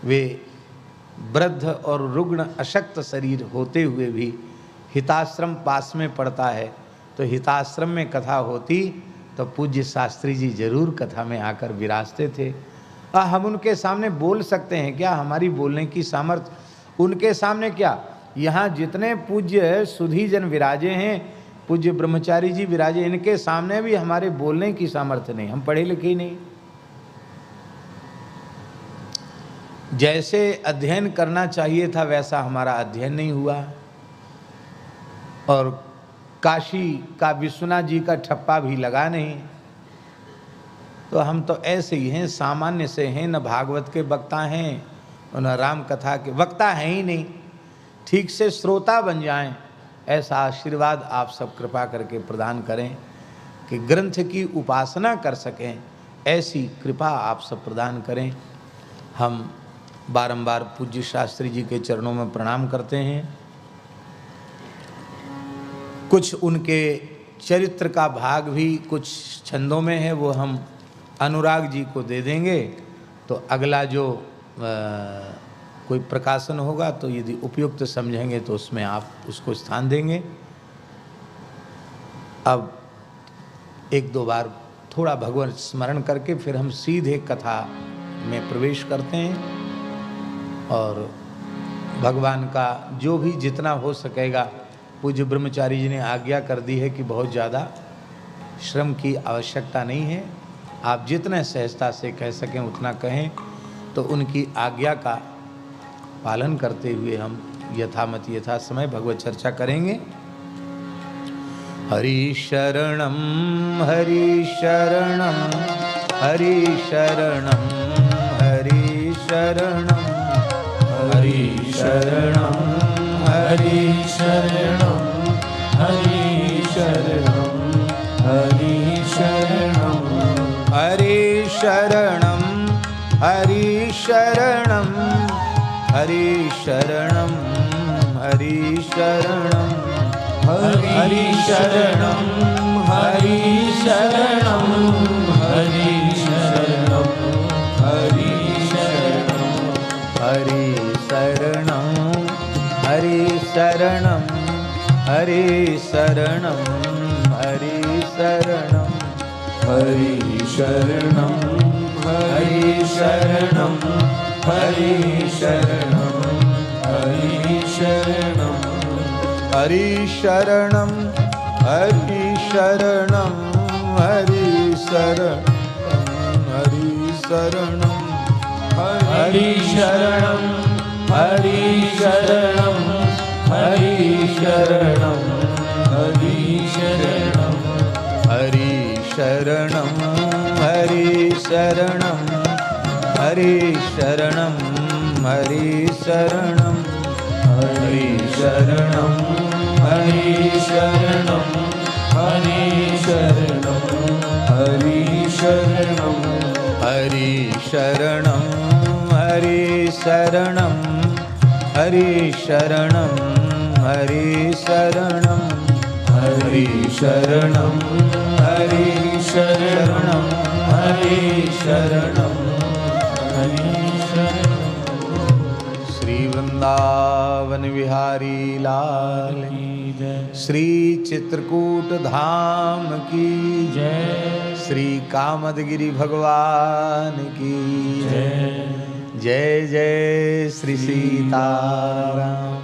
A: वे वृद्ध और रुग्ण अशक्त शरीर होते हुए भी, हिताश्रम पास में पड़ता है, तो हिताश्रम में कथा होती तो पूज्य शास्त्री जी जरूर कथा में आकर विराजते थे। हम उनके सामने बोल सकते हैं क्या? हमारी बोलने की सामर्थ्य उनके सामने क्या? यहाँ जितने पूज्य सुधीजन विराजे हैं, पूज्य ब्रह्मचारी जी विराजे, इनके सामने भी हमारे बोलने की सामर्थ्य नहीं। हम पढ़े लिखे ही नहीं। जैसे अध्ययन करना चाहिए था वैसा हमारा अध्ययन नहीं हुआ, और काशी का विश्वनाथ जी का ठप्पा भी लगा नहीं। तो हम तो ऐसे ही हैं, सामान्य से हैं, न भागवत के वक्ता हैं और न राम कथा के वक्ता हैं ही नहीं। ठीक से श्रोता बन जाएं, ऐसा आशीर्वाद आप सब कृपा करके प्रदान करें कि ग्रंथ की उपासना कर सकें, ऐसी कृपा आप सब प्रदान करें। हम बारंबार पूज्य शास्त्री जी के चरणों में प्रणाम करते हैं। कुछ उनके चरित्र का भाग भी कुछ छंदों में है, वो हम अनुराग जी को दे देंगे। तो अगला जो कोई प्रकाशन होगा तो यदि उपयुक्त समझेंगे तो उसमें आप उसको स्थान देंगे। अब एक दो बार थोड़ा भगवत स्मरण करके फिर हम सीधे कथा में प्रवेश करते हैं और भगवान का जो भी जितना हो सकेगा, पूज्य ब्रह्मचारी जी ने आज्ञा कर दी है कि बहुत ज़्यादा श्रम की आवश्यकता नहीं है, आप जितने सहजता से कह सकें उतना कहें, तो उनकी आज्ञा का पालन करते हुए हम यथामति यथा समय भगवत चर्चा करेंगे। हरि शरणम हरि शरणम हरि शरणम हरि शरणम
B: हरि शरणं हरि शरणं हरि शरणं हरि शरणं
A: हरि शरणम हरि शरणम हरि शरणम हरि शरणम
B: हरि शरणं हरि शरणं हरि शरणं हरि शरणं
A: हरि शरणम हरि शरणम हरि शरणम हरि शरणम
B: हरि शरणं हरि शरणं हरि शरणं हरि शरणं
A: हरि शरणम हरि शरणम हरि शरणम हरि शरणम
B: हरि शरणं हरि शरणं हरि शरणं हरि शरणं
A: हरि शरणम हरि शरणम हरि शरणम हरि शरणम
B: हरि शरणं हरि शरणं हरि शरणं हरि शरणं
A: हरि शरणम हरि शरणम हरि शरणम हरि शरणम
B: हरि शरणं हरि शरणं हरि शरणं हरि शरणं
A: श्री वृंदावन बिहारी लाल
B: की जय
A: श्री चित्रकूट धाम की
B: जय
A: श्री कामदगिरि भगवान की
B: जय
A: जय जय श्री सीताराम।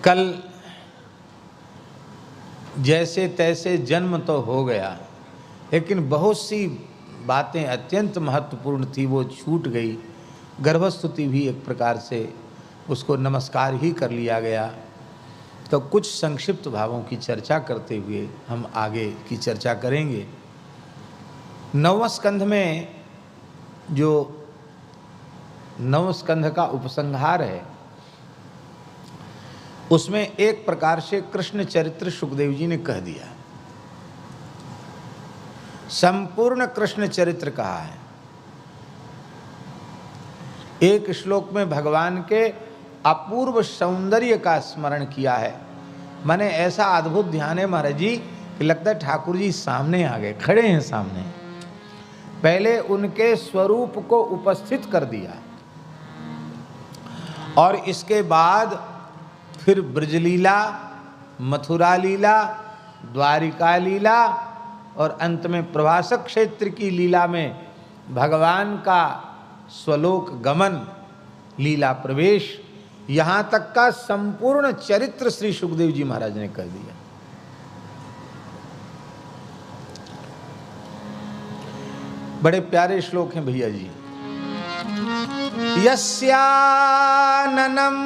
A: कल जैसे तैसे जन्म तो हो गया, लेकिन बहुत सी बातें अत्यंत महत्वपूर्ण थी वो छूट गई। गर्भस्तुति भी एक प्रकार से उसको नमस्कार ही कर लिया गया। तो कुछ संक्षिप्त भावों की चर्चा करते हुए हम आगे की चर्चा करेंगे। नवम स्कंध में जो नवम स्कंध का उपसंहार है, उसमें एक प्रकार से कृष्ण चरित्र सुखदेव जी ने कह दिया, संपूर्ण कृष्ण चरित्र कहा है। एक श्लोक में भगवान के अपूर्व सौंदर्य का स्मरण किया है। मैंने ऐसा अद्भुत ध्यान है महाराज जी कि लगता है ठाकुर जी सामने आ गए, खड़े हैं सामने। पहले उनके स्वरूप को उपस्थित कर दिया और इसके बाद फिर ब्रजलीला, मथुरा लीला, द्वारिका लीला और अंत में प्रभासक क्षेत्र की लीला में भगवान का स्वलोक गमन, लीला प्रवेश, यहाँ तक का संपूर्ण चरित्र श्री सुखदेव जी महाराज ने कह दिया। बड़े प्यारे श्लोक हैं भैया जी। यस्याननम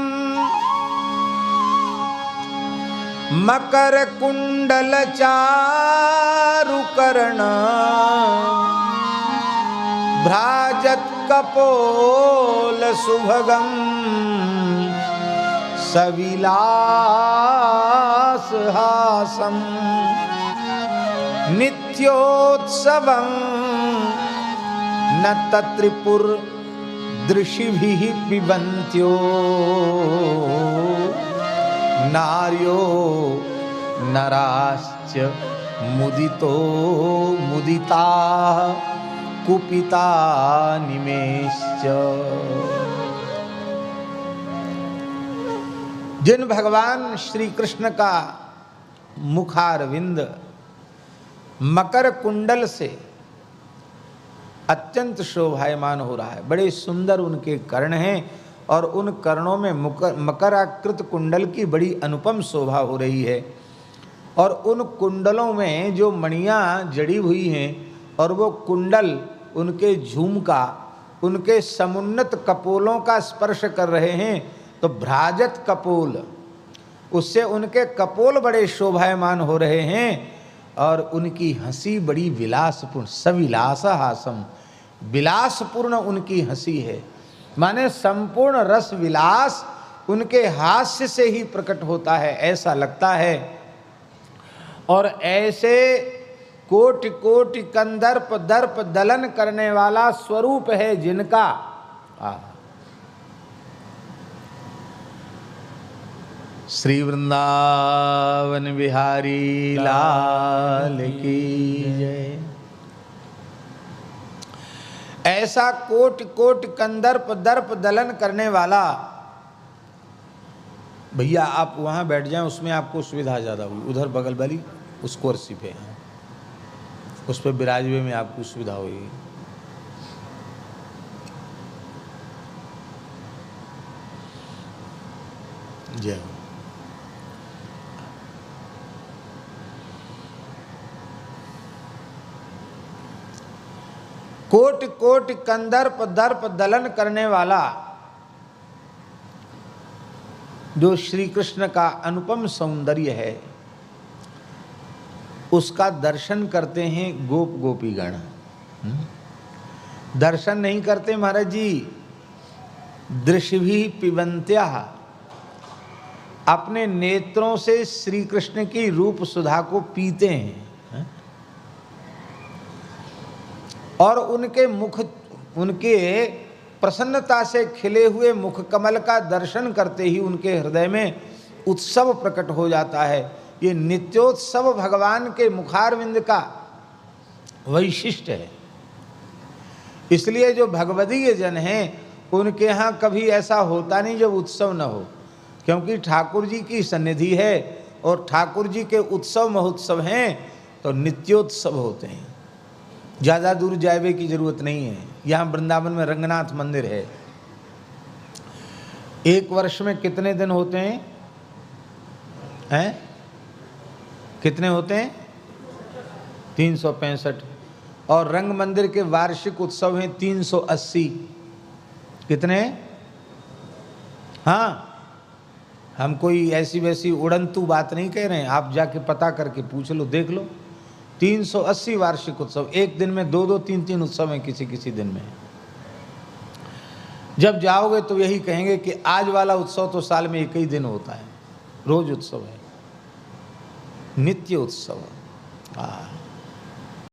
A: मकर कुंडल चारुकर्ण भ्राजत कपोल सुभगम सविलास हासम नित्योत्सवं न तत्रिपुर दृशिभिः पिबन्त्यो नार्यो नराश्च मुदितो मुदिता कुपिता निमेश्च। जिन भगवान श्री कृष्ण का मुखारविंद मकर कुंडल से अत्यंत शोभायमान हो रहा है। बड़े सुंदर उनके कर्ण हैं और उन कर्णों में मकराकृत कुंडल की बड़ी अनुपम शोभा हो रही है। और उन कुंडलों में जो मणियाँ जड़ी हुई हैं और वो कुंडल उनके झुमका उनके समुन्नत कपोलों का स्पर्श कर रहे हैं, तो भ्राजत कपोल, उससे उनके कपोल बड़े शोभायमान हो रहे हैं। और उनकी हंसी बड़ी विलासपूर्ण, सविलास हासम, विलासपूर्ण उनकी हंसी है। माने संपूर्ण रस विलास उनके हास्य से ही प्रकट होता है, ऐसा लगता है। और ऐसे कोटि कोटि कंदर्प दर्प दलन करने वाला स्वरूप है जिनका। श्री वृंदावन बिहारी लाल की जय। ऐसा कोटि कोटि कंदर्प दर्प दलन करने वाला। भैया आप वहाँ बैठ जाएं, उसमें आपको सुविधा ज़्यादा होगी। उधर बगल वाली उस कुर्सी पे हैं, उस पर विराजवे में आपको सुविधा होगी। जय हो। कोटि कोटि कंदर्प दर्प दलन करने वाला जो श्री कृष्ण का अनुपम सौंदर्य है, उसका दर्शन करते हैं गोप गोपीगण। दर्शन नहीं करते महाराज जी, दृश्य भी पिबंत्या, अपने नेत्रों से श्री कृष्ण की रूप सुधा को पीते हैं। और उनके मुख, उनके प्रसन्नता से खिले हुए मुख कमल का दर्शन करते ही उनके हृदय में उत्सव प्रकट हो जाता है। ये नित्योत्सव भगवान के मुखारविंद का वैशिष्ट है। इसलिए जो भगवदीय जन हैं उनके यहाँ कभी ऐसा होता नहीं जब उत्सव न हो, क्योंकि ठाकुर जी की सन्निधि है और ठाकुर जी के उत्सव महोत्सव हैं तो नित्योत्सव होते हैं। ज़्यादा दूर जाने की जरूरत नहीं है। यहाँ वृंदावन में रंगनाथ मंदिर है। एक वर्ष में कितने दिन होते हैं? कितने होते हैं? 365। और रंग मंदिर के वार्षिक उत्सव हैं 380। कितने? हाँ, हम कोई ऐसी वैसी उड़ंतू बात नहीं कह रहे हैं, आप जाके पता करके पूछ लो, देख लो। 380 वार्षिक उत्सव, एक दिन में 2-2 3-3 उत्सव हैं किसी किसी दिन में। जब जाओगे तो यही कहेंगे कि आज वाला उत्सव तो साल में एक ही दिन होता है, रोज उत्सव है, नित्य उत्सव।